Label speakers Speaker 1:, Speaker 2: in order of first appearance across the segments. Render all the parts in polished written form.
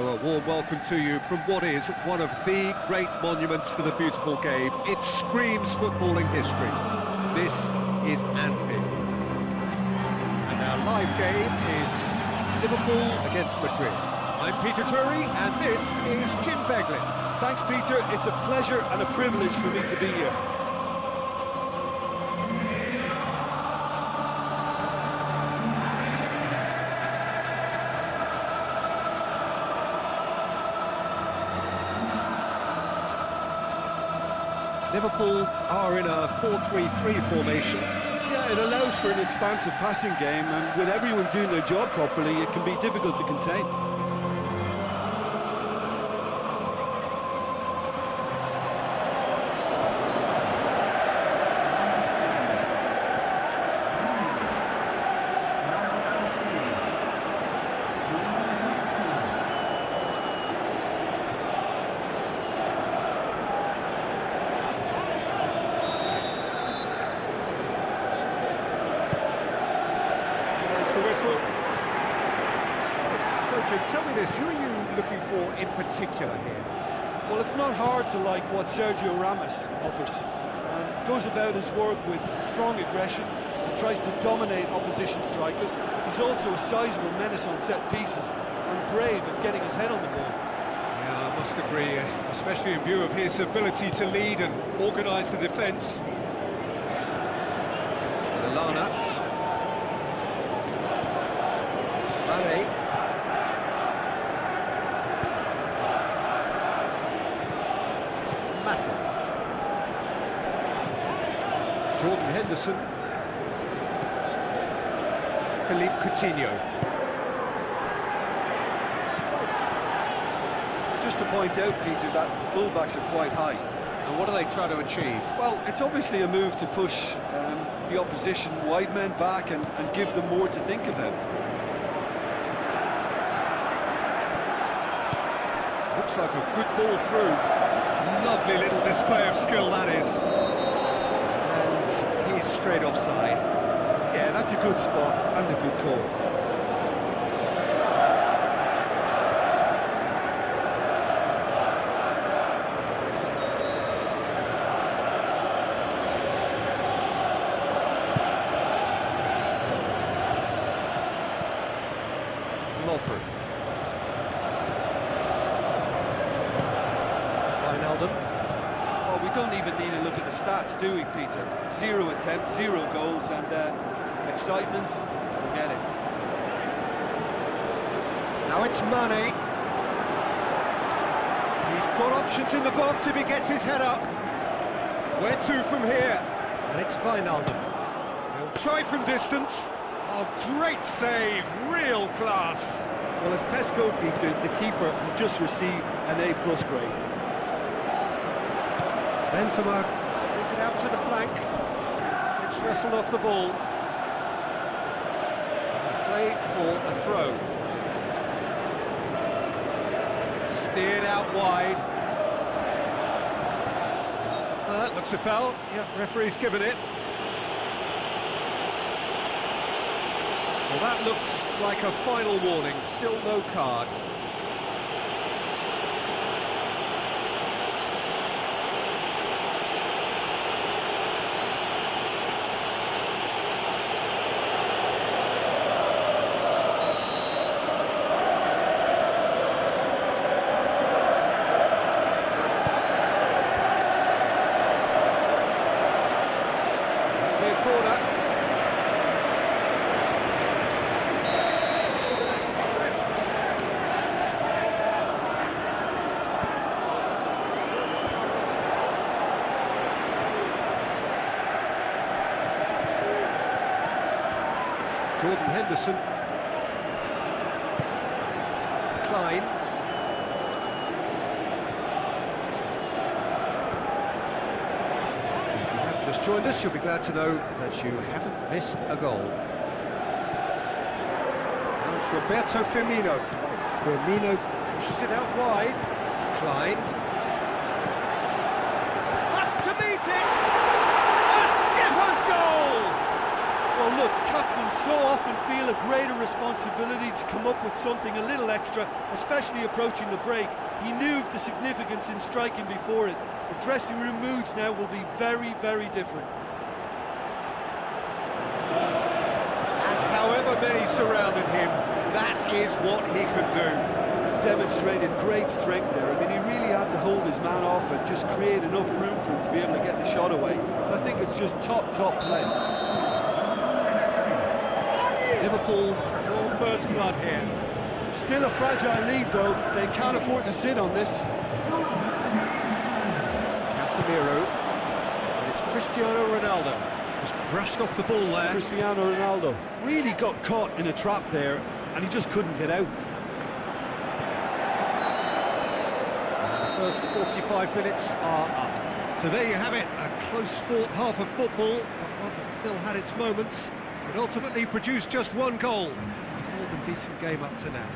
Speaker 1: So a warm welcome to you from what is one of the great monuments to the beautiful game. It screams footballing history. This is Anfield. And our live game is Liverpool against Madrid. I'm Peter Drury, and this is Jim Beglin.
Speaker 2: Thanks, Peter. It's a pleasure and a privilege for me to be here.
Speaker 1: Liverpool are in a 4-3-3 formation.
Speaker 2: Yeah, it allows for an expansive passing game, and with everyone doing their job properly, it can be difficult to contain.
Speaker 1: The whistle. So, Jim, tell me this, who are you looking for in particular here?
Speaker 2: Well, it's not hard to like what Sergio Ramos offers. Goes about his work with strong aggression and tries to dominate opposition strikers. He's also a sizable menace on set pieces and brave at getting his head on the ball.
Speaker 1: Yeah, I must agree, especially in view of his ability to lead and organise the defence. Lallana. Matip. Jordan Henderson. Philippe Coutinho.
Speaker 2: Just to point out, Peter, that the fullbacks are quite high.
Speaker 1: And what are they trying to achieve?
Speaker 2: Well, it's obviously a move to push the opposition wide men back and give them more to think about.
Speaker 1: Looks like a good ball through. Lovely little display of skill, that is. And he's straight offside.
Speaker 2: Yeah, that's a good spot and a good call.
Speaker 1: Lovely.
Speaker 2: Well, we don't even need to look at the stats, do we, Peter? 0 attempts, 0 goals, and excitement, forget it.
Speaker 1: Now it's Mane. He's got options in the box if he gets his head up. Where to from here? And it's Wijnaldum. He'll try from distance. Oh, great save, real class.
Speaker 2: Well, as Tesco, Peter, the keeper has just received an A+ grade.
Speaker 1: Benzema plays it out to the flank. Gets wrestled off the ball. Play for a throw. Steered out wide. Looks a foul. Yep, referee's given it. Well, that looks like a final warning. Still no card. Corner. Jordan Henderson. Klein. If you have just joined us, you'll be glad to know that you haven't missed a goal. Now it's Roberto Firmino. Firmino pushes it out wide. Klein. Up to meet it! A skipper's goal!
Speaker 2: Well, look, captains so often feel a greater responsibility to come up with something a little extra, especially approaching the break. He knew the significance in striking before it. The dressing room moods now will be very, very different.
Speaker 1: And however many surrounded him, that is what he could do.
Speaker 2: Demonstrated great strength there. I mean, he really had to hold his man off and just create enough room for him to be able to get the shot away. And I think it's just top play.
Speaker 1: Liverpool saw first blood here.
Speaker 2: Still a fragile lead, though. They can't afford to sit on this.
Speaker 1: Casemiro, and it's Cristiano Ronaldo. Just brushed off the ball there.
Speaker 2: Cristiano Ronaldo really got caught in a trap there, and he just couldn't get out.
Speaker 1: First 45 minutes are up. So there you have it, a close-fought half of football, but one that still had its moments, but ultimately produced just one goal. More than decent game up to now.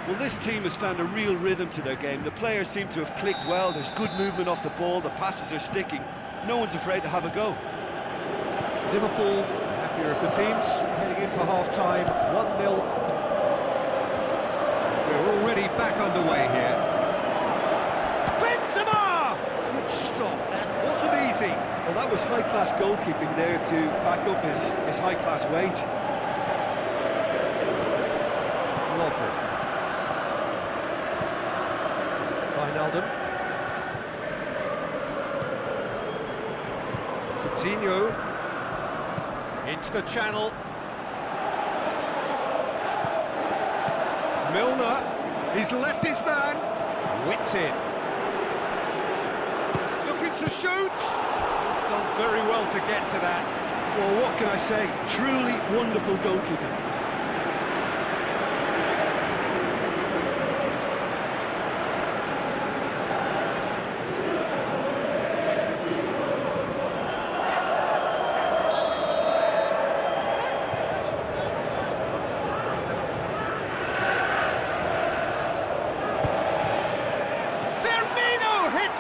Speaker 2: Well, this team has found a real rhythm to their game. The players seem to have clicked well, there's good movement off the ball, the passes are sticking. No one's afraid to have a go.
Speaker 1: Liverpool, the happier of the teams, heading in for half-time, 1-0 up. We're already back underway here. Benzema! Good stop, that wasn't easy.
Speaker 2: Well, that was high-class goalkeeping there to back up his high-class wage.
Speaker 1: Lovely. Wijnaldum. Coutinho. Into the channel. Milner. He's left his man. Whipped in. Looking to shoot. He's done very well to get to that.
Speaker 2: Well, what can I say? Truly wonderful goalkeeping.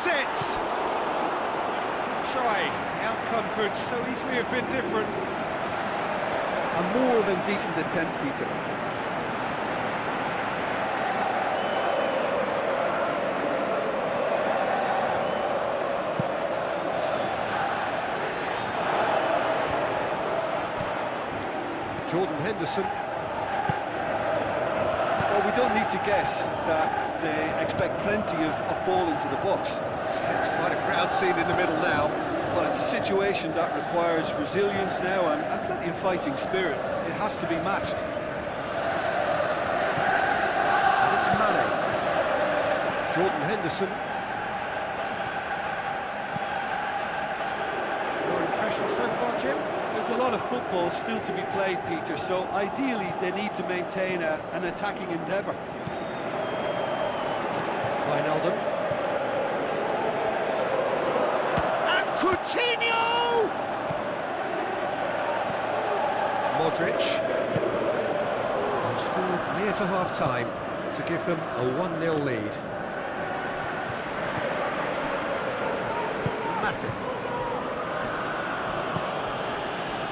Speaker 1: It! Try. The outcome could so easily have been different.
Speaker 2: A more than decent attempt, Peter.
Speaker 1: Jordan Henderson.
Speaker 2: Well, we don't need to guess that they expect plenty of ball into the box.
Speaker 1: It's quite a crowd scene in the middle now.
Speaker 2: Well, it's a situation that requires resilience now and plenty of fighting spirit. It has to be matched.
Speaker 1: And it's Mane. Jordan Henderson. Your impression so far, Jim?
Speaker 2: There's a lot of football still to be played, Peter, so ideally they need to maintain an attacking endeavour.
Speaker 1: Wijnaldum. And Coutinho! Modric. They've scored near to half-time to give them a 1-0 lead. Matip.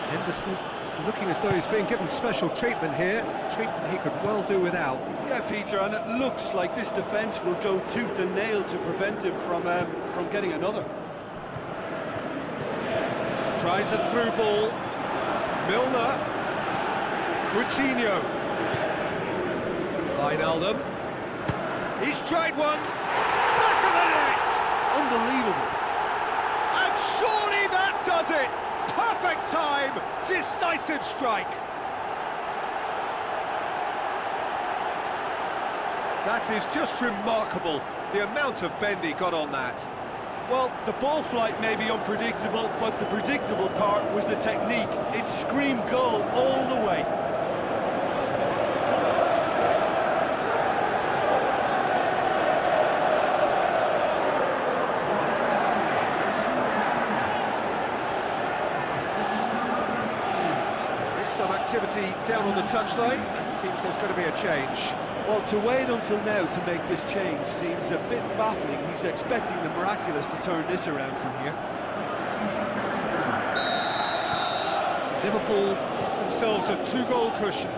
Speaker 1: Henderson looking as though he's being given special treatment here. Treatment he could well do without.
Speaker 2: Yeah, Peter, and it looks like this defence will go tooth and nail to prevent him from getting another.
Speaker 1: Tries a through ball. Milner. Coutinho. Wijnaldum. He's tried one. Back of the net!
Speaker 2: Unbelievable.
Speaker 1: And surely that does it! Perfect time! Decisive strike! That is just remarkable, the amount of bend he got on that.
Speaker 2: Well, the ball flight may be unpredictable, but the predictable part was the technique. It screamed goal all the way.
Speaker 1: There is some activity down on the touchline. It seems there's going to be a change.
Speaker 2: Well, to wait until now to make this change seems a bit baffling. He's expecting the miraculous to turn this around from here.
Speaker 1: Liverpool get themselves a 2-goal cushion.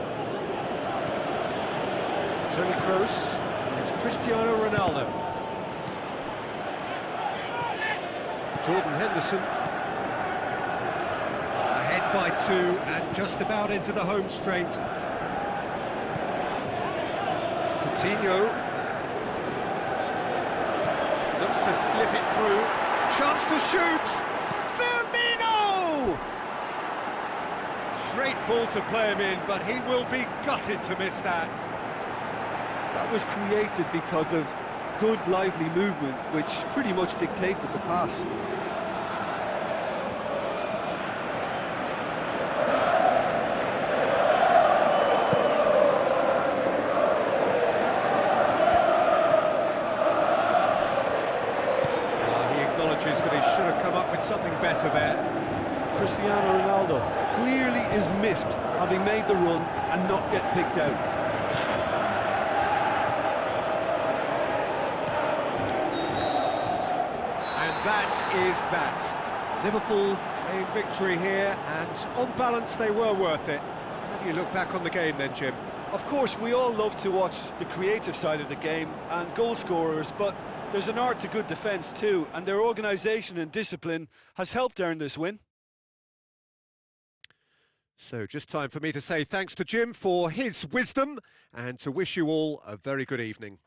Speaker 1: Toni Kroos, and it's Cristiano Ronaldo. Jordan Henderson. Ahead by 2 and just about into the home straight. Coutinho. Looks to slip it through. Chance to shoot! Firmino! Great ball to play him in, but he will be gutted to miss that.
Speaker 2: That was created because of good, lively movement, which pretty much dictated the pass.
Speaker 1: He acknowledges that he should have come up with something better there.
Speaker 2: Cristiano Ronaldo clearly is miffed, having made the run and not get picked out.
Speaker 1: That is that. Liverpool claim victory here, and on balance they were worth it. How do you look back on the game then, Jim?
Speaker 2: Of course, we all love to watch the creative side of the game and goal scorers, but there's an art to good defence too, and their organisation and discipline has helped earn this win.
Speaker 1: So just time for me to say thanks to Jim for his wisdom, and to wish you all a very good evening.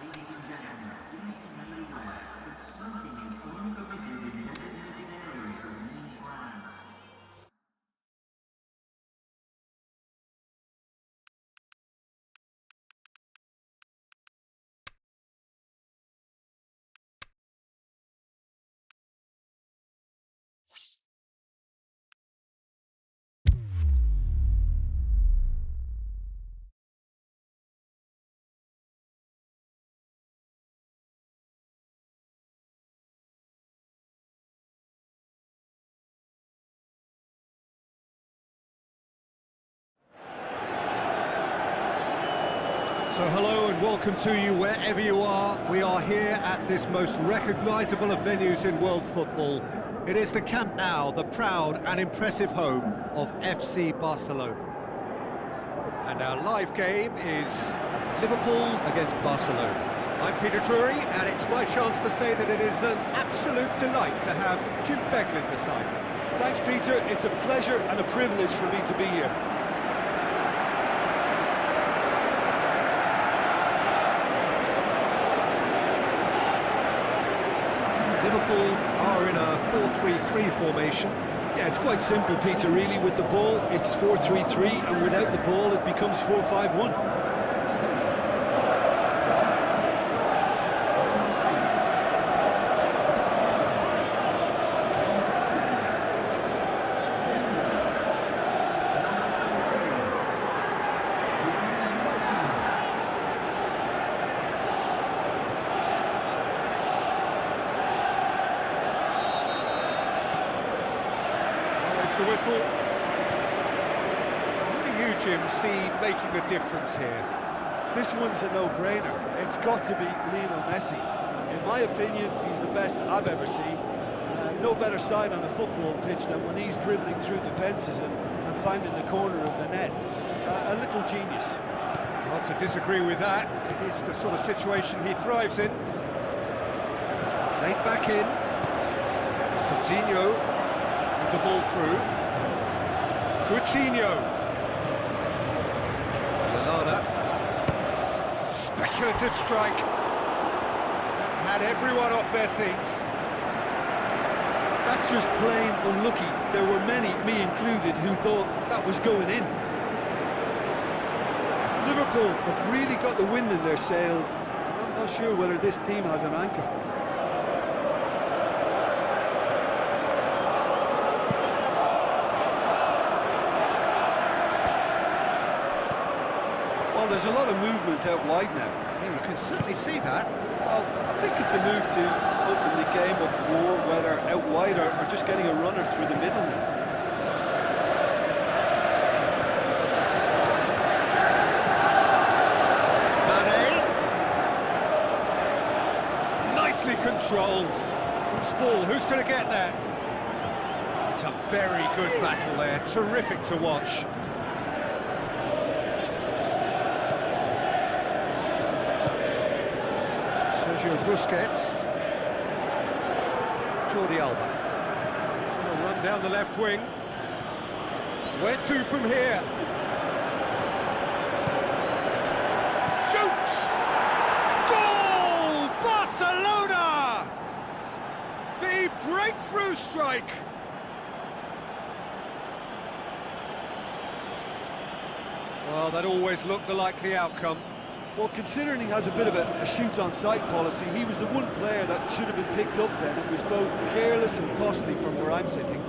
Speaker 3: Ladies and gentlemen, please be aware that smoking is only permitted in designated areas of these grounds.
Speaker 1: So hello and welcome to you wherever you are. We are here at this most recognisable of venues in world football. It is the Camp Nou, the proud and impressive home of FC Barcelona. And our live game is Liverpool against Barcelona. I'm Peter Drury, and it's my chance to say that it is an absolute delight to have Jim Beglin beside me.
Speaker 2: Thanks, Peter. It's a pleasure and a privilege for me to be here.
Speaker 1: Liverpool are in a 4-3-3 formation.
Speaker 2: Yeah, it's quite simple, Peter, really. With the ball, it's 4-3-3, and without the ball, it becomes 4-5-1.
Speaker 1: The whistle. How do you, Jim, see making the difference here?
Speaker 2: This one's a no-brainer. It's got to be Lionel Messi. In my opinion, he's the best I've ever seen. No better side on a football pitch than when he's dribbling through defences and finding the corner of the net. A little genius.
Speaker 1: Not to disagree with that. It is the sort of situation he thrives in. Played back in. Coutinho. The ball through. Coutinho. Lallana. Speculative strike. That had everyone off their seats.
Speaker 2: That's just plain unlucky. There were many, me included, who thought that was going in. Liverpool have really got the wind in their sails, and I'm not sure whether this team has an anchor. Well, there's a lot of movement out wide now.
Speaker 1: Yeah, you can certainly see that.
Speaker 2: Well, I think it's a move to open the game up more, whether out wide or just getting a runner through the middle now.
Speaker 1: Mane. Nicely controlled. Who's ball? Who's going to get there? It's a very good battle there. Terrific to watch. Sergio Busquets. Jordi Alba. He's on a run down the left wing. Where to from here? Shoots! Goal! Barcelona! The breakthrough strike! Well, that always looked the likely outcome.
Speaker 2: Well, considering he has a bit of a shoot-on-sight policy, he was the one player that should have been picked up then. It was both careless and costly from where I'm sitting.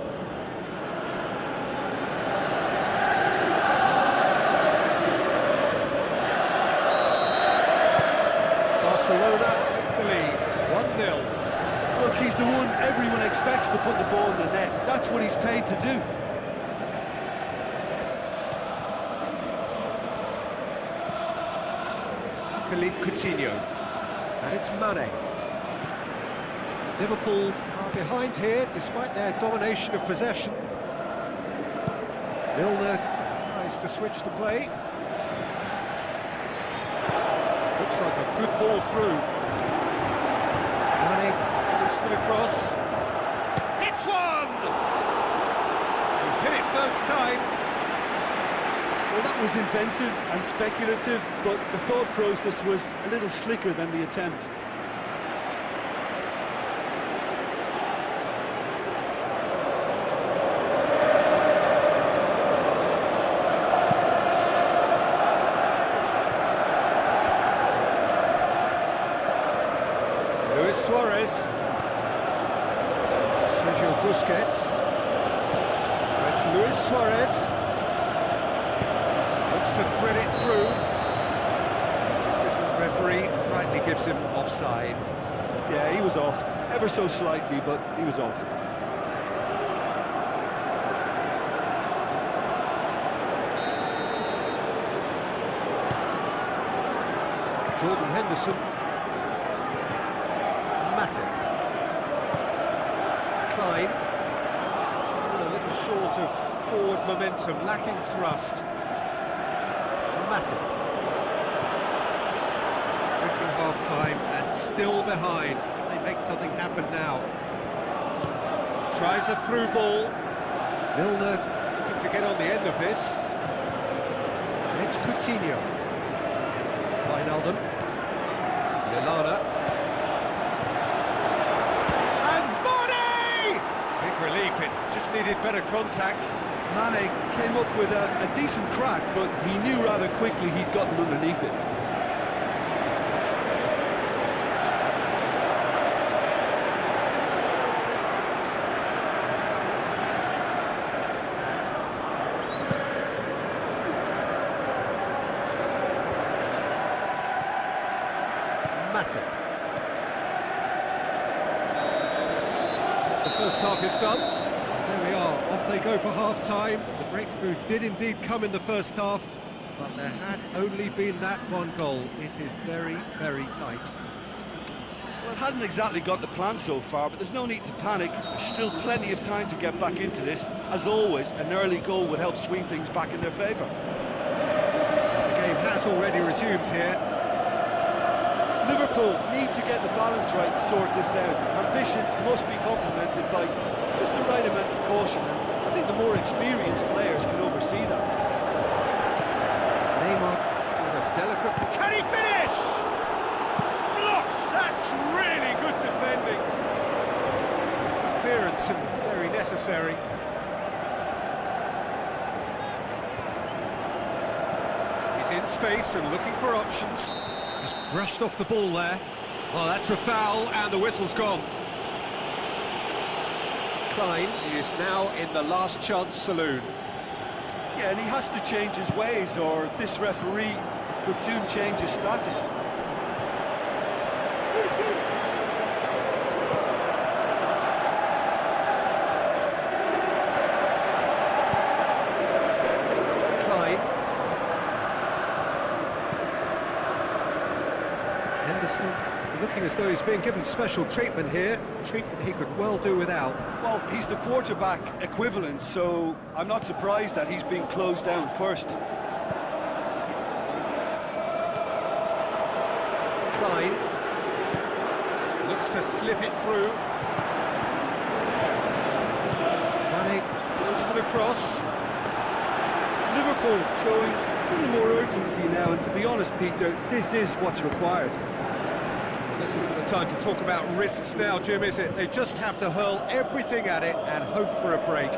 Speaker 1: Barcelona take the lead, 1-0.
Speaker 2: Look, he's the one everyone expects to put the ball in the net. That's what he's paid to do.
Speaker 1: Philippe Coutinho, and it's Mane. Liverpool are behind here despite their domination of possession. Milner tries to switch the play. Looks like a good ball through. Mane goes for the cross. Hits one! He's hit it first time.
Speaker 2: Well, that was inventive and speculative, but the thought process was a little slicker than the attempt.
Speaker 1: Luis Suarez. Sergio Busquets. It's Luis Suarez. Looks to thread it through. Assistant referee rightly gives him offside.
Speaker 2: Yeah, he was off. Ever so slightly, but he was off.
Speaker 1: Jordan Henderson. Matic. Klein. Fallen a little short of forward momentum, lacking thrust. Matic. Reaching half-time and still behind. Can they make something happen now? Tries a through ball. Milner looking to get on the end of this. And it's Coutinho. Wijnaldum. Lallana. And Mane! Big relief, it just needed better contact.
Speaker 2: Mane came up with a decent crack, but he knew rather quickly he'd gotten underneath it.
Speaker 1: Matic. The first half is done. There we are, off they go for half-time. The breakthrough did indeed come in the first half, but there has only been that one goal. It is very, very tight.
Speaker 4: Well, it hasn't exactly got the plan so far, but there's no need to panic. There's still plenty of time to get back into this. As always, an early goal would help swing things back in their favour.
Speaker 1: The game has already resumed here.
Speaker 2: Liverpool need to get the balance right to sort this out. Ambition must be complemented by just the right amount of caution, and I think the more experienced players can oversee that.
Speaker 1: Neymar with a delicate... Can he finish? Blocks! That's really good defending. Clearance and unnecessary. He's in space and looking for options. He's brushed off the ball there. Well, that's a foul, and the whistle's gone. Klein is now in the last chance saloon.
Speaker 2: Yeah, and he has to change his ways, or this referee could soon change his status.
Speaker 1: Henderson looking as though he's being given special treatment here, treatment he could well do without.
Speaker 2: Well, he's the quarterback equivalent, so I'm not surprised that he's been closed down first.
Speaker 1: Klein looks to slip it through. Mane goes for the cross.
Speaker 2: Liverpool showing a little more urgency now, and to be honest, Peter, this is what's required.
Speaker 1: This isn't the time to talk about risks now, Jim, is it? They just have to hurl everything at it and hope for a break.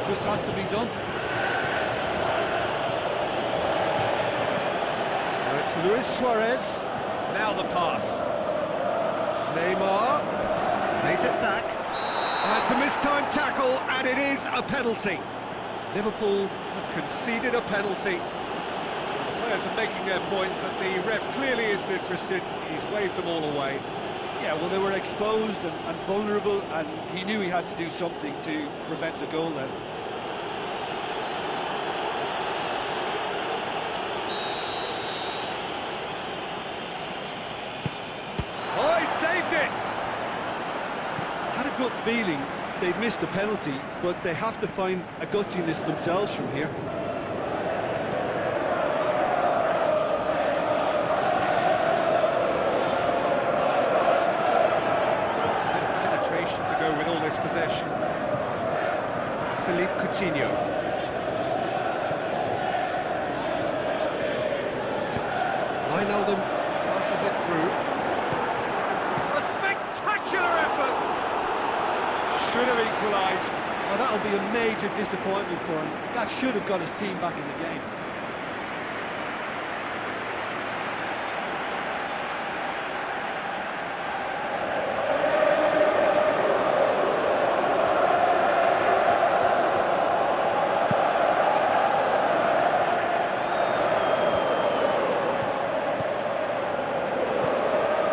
Speaker 2: Just has to be done.
Speaker 1: Now it's Luis Suarez. Now the pass. Neymar plays it back. It's a mistimed tackle, and it is a penalty. Liverpool have conceded a penalty. The players are making their point, but the ref clearly isn't interested. He's waved them all away.
Speaker 2: Yeah, well, they were exposed and vulnerable, and he knew he had to do something to prevent a goal then.
Speaker 1: Oh, he saved it!
Speaker 2: Had a gut feeling they'd missed the penalty, but they have to find a gutsiness themselves from here.
Speaker 1: It's a bit of penetration to go with all this possession. Philippe Coutinho. Wijnaldum passes it through. A spectacular effort! Should have equalised.
Speaker 2: Well, that'll be a major disappointment for him. That should have got his team back in the game.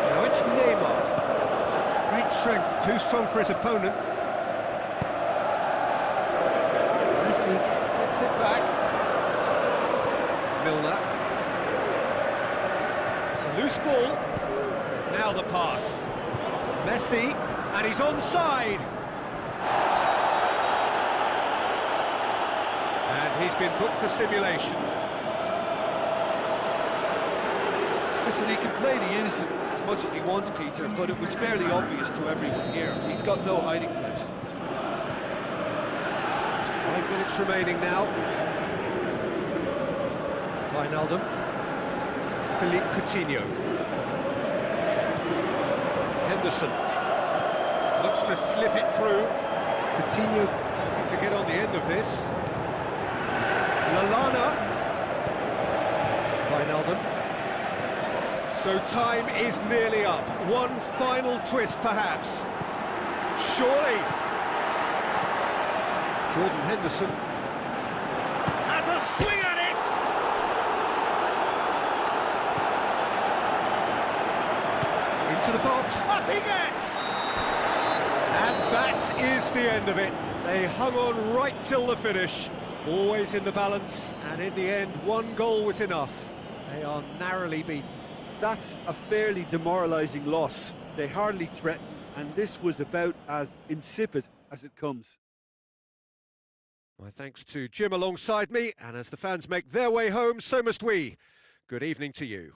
Speaker 1: Now it's Neymar. Great strength, too strong for his opponent. Gets it back. Milner. It's a loose ball. Now the pass. Messi, and he's onside. And he's been booked for simulation.
Speaker 2: Listen, he can play the innocent as much as he wants, Peter, but it was fairly obvious to everyone here. He's got no hiding place.
Speaker 1: 5 minutes remaining now. Wijnaldum. Philippe Coutinho. Henderson. Looks to slip it through. Coutinho to get on the end of this. Lallana. Wijnaldum. So time is nearly up. One final twist, perhaps. Surely. Jordan Henderson has a swing at it! Into the box, up he gets! And that is the end of it. They hung on right till the finish, always in the balance, and in the end, one goal was enough. They are narrowly beaten.
Speaker 2: That's a fairly demoralising loss. They hardly threatened, and this was about as insipid as it comes.
Speaker 1: My thanks to Jim alongside me, and as the fans make their way home, so must we. Good evening to you.